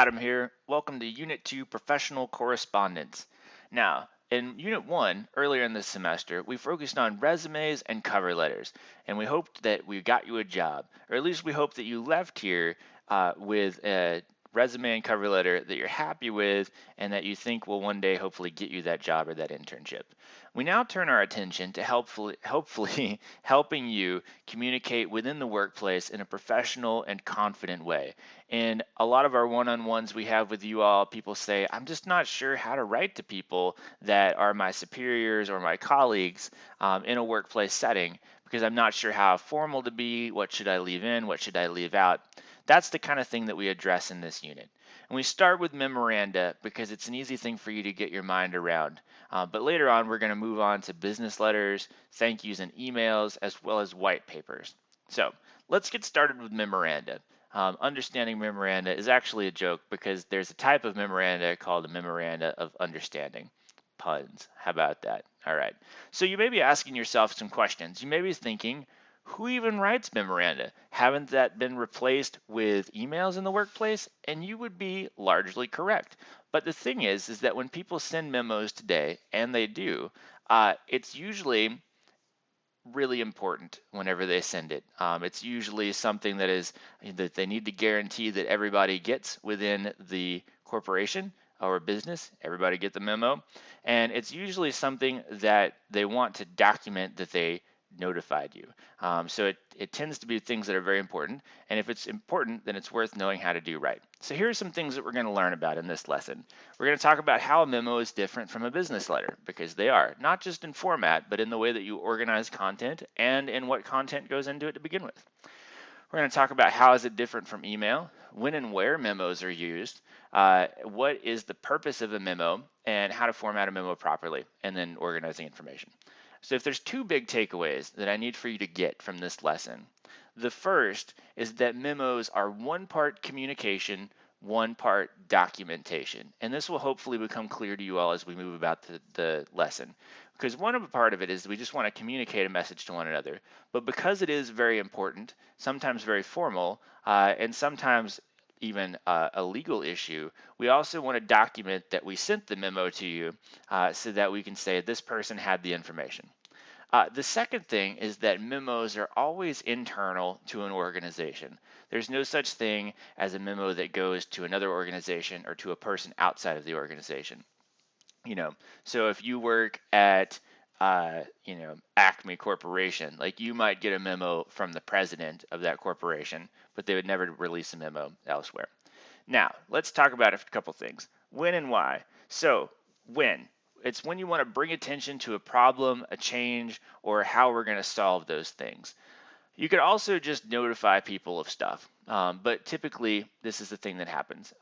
Adam here. Welcome to Unit 2 Professional Correspondence. Now, in Unit 1, earlier in this semester, we focused on resumes and cover letters, and we hoped that we got you a job, or at least we hope that you left here with a resume and cover letter that you're happy with and that you think will one day hopefully get you that job or that internship. We now turn our attention to hopefully helping you communicate within the workplace in a professional and confident way. In a lot of our one-on-ones we have with you all, people say, I'm just not sure how to write to people that are my superiors or my colleagues in a workplace setting because I'm not sure how formal to be, what should I leave in, what should I leave out. That's the kind of thing that we address in this unit. And we start with memoranda because it's an easy thing for you to get your mind around. But later on, we're going to move on to business letters, thank yous, and emails, as well as white papers. So let's get started with memoranda. Understanding memoranda is actually a joke because there's a type of memoranda called a memoranda of understanding. Puns. How about that? All right. So you may be asking yourself some questions. You may be thinking, who even writes memoranda? Haven't that been replaced with emails in the workplace? And you would be largely correct. But the thing is that when people send memos today, and they do, it's usually really important whenever they send it. It's usually something that they need to guarantee that everybody gets within the corporation or business. Everybody get the memo, and it's usually something that they want to document that they notified you. So it tends to be things that are very important, and if it's important, then it's worth knowing how to do right. So here are some things that we're going to learn about in this lesson. We're going to talk about how a memo is different from a business letter, because they are, not just in format, but in the way that you organize content and in what content goes into it to begin with. We're going to talk about how is it different from email, when and where memos are used, what is the purpose of a memo, and how to format a memo properly, and then organizing information. So if there's two big takeaways that I need for you to get from this lesson, the first is that memos are one part communication, one part documentation. And this will hopefully become clear to you all as we move about the lesson. Because one part of it is we just want to communicate a message to one another. But because it is very important, sometimes very formal, and sometimes even a legal issue, we also want to document that we sent the memo to you so that we can say this person had the information. The second thing is that memos are always internal to an organization. There's no such thing as a memo that goes to another organization or to a person outside of the organization. So if you work at Acme Corporation, like you might get a memo from the president of that corporation, but they would never release a memo elsewhere. Now, let's talk about a couple things. When and why. So, when? It's when you want to bring attention to a problem, a change, or how we're going to solve those things. You could also just notify people of stuff, but typically this is the thing that happens.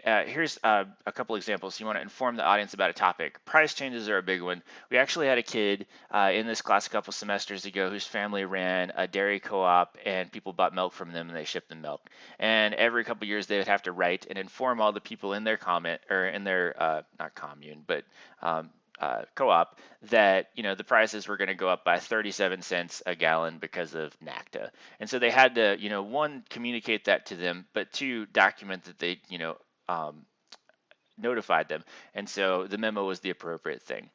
Here's a couple examples. You want to inform the audience about a topic. Price changes are a big one. We actually had a kid in this class a couple semesters ago whose family ran a dairy co-op, and people bought milk from them and they shipped them milk. And every couple years they would have to write and inform all the people in their comment or in their not commune, but co-op that the prices were going to go up by 37 cents a gallon because of NACTA. And so they had to one, communicate that to them, but two, document that they notified them. And so the memo was the appropriate thing.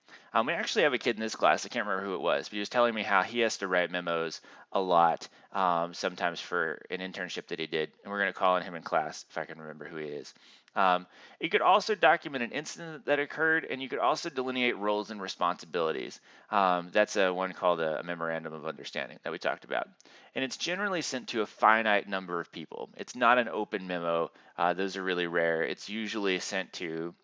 We actually have a kid in this class, I can't remember who it was, but he was telling me how he has to write memos a lot, sometimes for an internship that he did. And we're going to call on him in class if I can remember who he is. You could also document an incident that occurred, and you could also delineate roles and responsibilities. That's one called a memorandum of understanding that we talked about. And it's generally sent to a finite number of people. It's not an open memo. Those are really rare. It's usually sent to,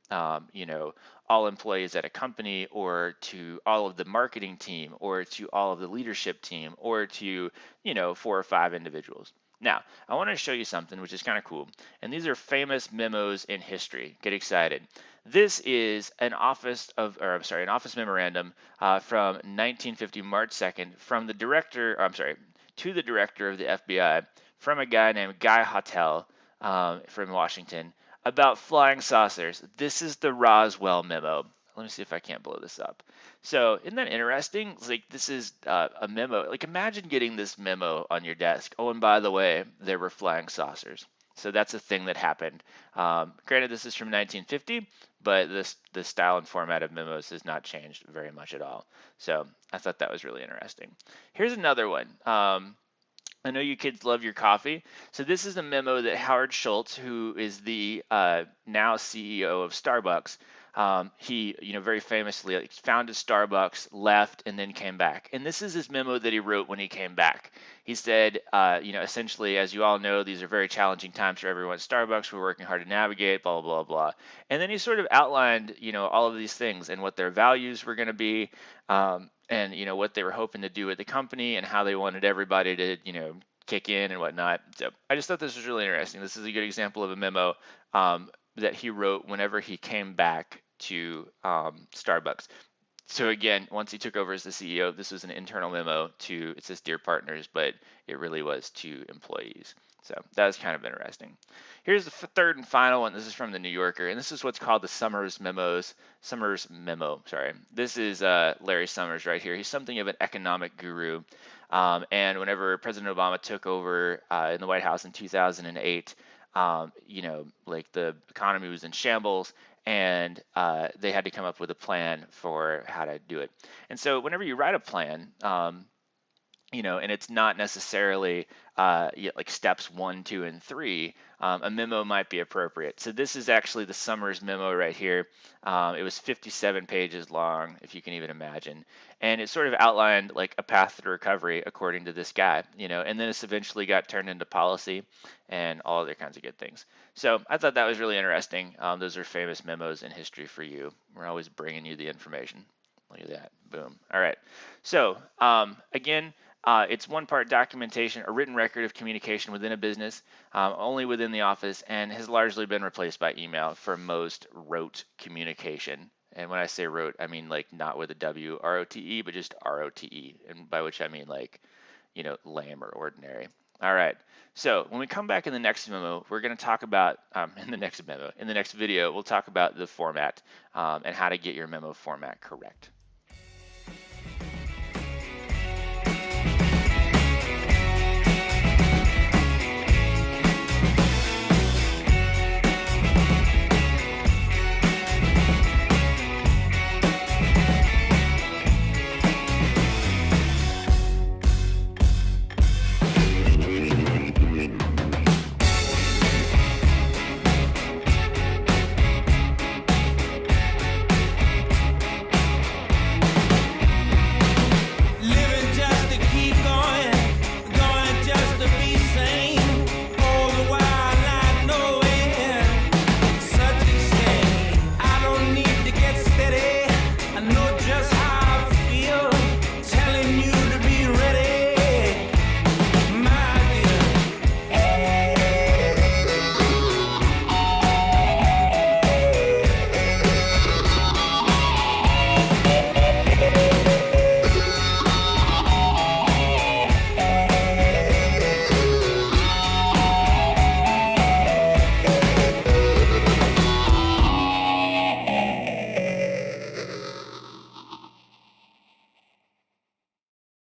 all employees at a company, or to all of the marketing team, or to all of the leadership team, or to, 4 or 5 individuals. Now, I want to show you something which is kind of cool, and these are famous memos in history. Get excited. This is an office memorandum from 1950, March 2nd, from the director, to the director of the FBI, from a guy named Guy Hotel from Washington, about flying saucers. This is the Roswell memo. Let me see if I can't blow this up. So isn't that interesting? It's like this is a memo. Like imagine getting this memo on your desk. Oh, and by the way, there were flying saucers. So that's a thing that happened. Granted, this is from 1950, but the style and format of memos has not changed very much at all. So I thought that was really interesting. Here's another one. I know you kids love your coffee. So this is a memo that Howard Schultz, who is the now CEO of Starbucks, he, very famously founded Starbucks, left, and then came back. And this is his memo that he wrote when he came back. He said, essentially, as you all know, these are very challenging times for everyone at Starbucks. We're working hard to navigate, blah, blah, blah, blah. And then he sort of outlined, all of these things and what their values were going to be. And what they were hoping to do with the company and how they wanted everybody to kick in and whatnot. So I just thought this was really interesting. This is a good example of a memo that he wrote whenever he came back to Starbucks. So again, once he took over as the CEO, this was an internal memo to, it says dear partners, but it really was to employees. So that was kind of interesting. Here's the third and final one. This is from the New Yorker, and this is what's called the Summers Memo. Sorry. This is Larry Summers right here. He's something of an economic guru. And whenever President Obama took over in the White House in 2008, like the economy was in shambles, and they had to come up with a plan for how to do it. And so whenever you write a plan, and it's not necessarily like steps 1, 2, and 3, a memo might be appropriate. So this is actually the Summers memo right here. It was 57 pages long, if you can even imagine. And it sort of outlined like a path to recovery according to this guy, and then this eventually got turned into policy and all other kinds of good things. So I thought that was really interesting. Those are famous memos in history for you. We're always bringing you the information. Look at that, boom. All right, so again, it's one part documentation, a written record of communication within a business, only within the office, and has largely been replaced by email for most rote communication. And when I say rote, I mean like not with a W, R-O-T-E, but just R-O-T-E, and by which I mean like, lame or ordinary. All right, so when we come back in the next memo, we're going to talk about, in the next video, we'll talk about the format and how to get your memo format correct.